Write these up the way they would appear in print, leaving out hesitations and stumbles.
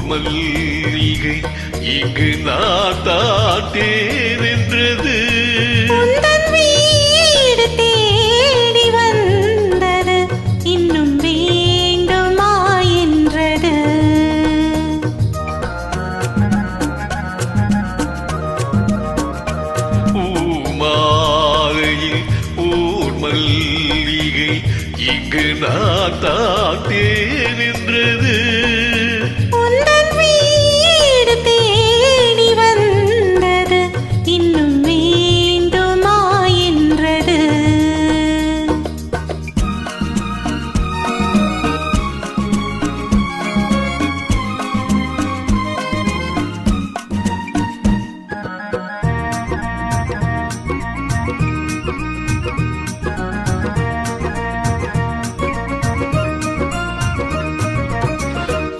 மல்லிகை இங்கு நான் தாட்டேன் என்றது. வீடு தேடி வந்தது இன்னும் வேண்டுமா என்றது. பூமாலையில் ஊர் மல்லிகை இங்கு நான் தாட்டேன் என்றது. வீடு தேடி வந்தது இன்னும் வேண்டுமா என்றது.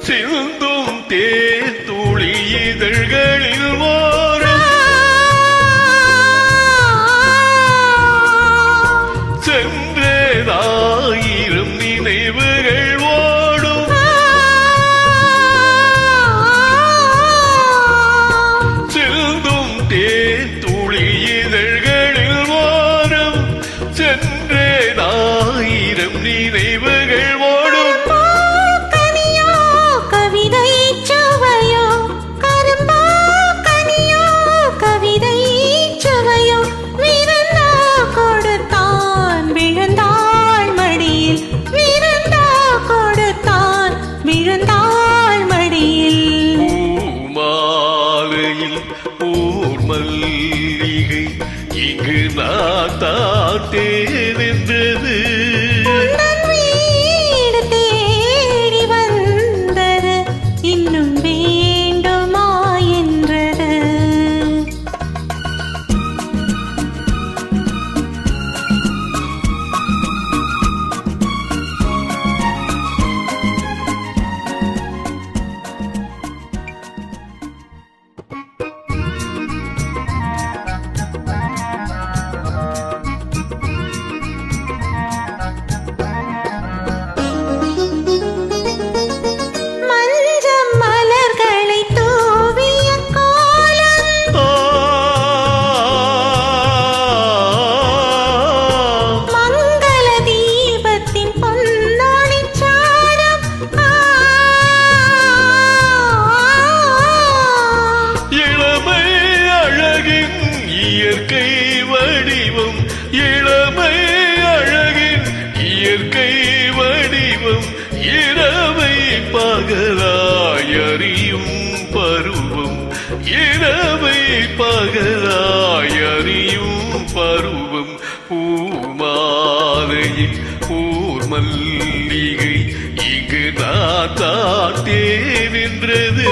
சிந்தும் தேன் துளி இதழ்களில் ஓரம் சென்றதாயிரம் நினைவுகள் ஓடும். சிந்தும் தேன் துளி இதழ்களில் ஓரம் சென்றதாயிரம் நினைவுகள் ஓடும். ஊர் மல்லிகை இங்கு நான் தாட்டேன் என்றது. வீடு தேடி வந்தது இன்னும் வேண்டுமா என்றது. இயற்கை வடிவம் இளமை அழகின் இயற்கை வடிவம் இரவை பகலாய் அறியும் பருவம் இரவை பகலாய் அறியும் பருவம். பூமாலையில் ஊர் மல்லிகை இங்கு நான் தாட்டேன் என்றது.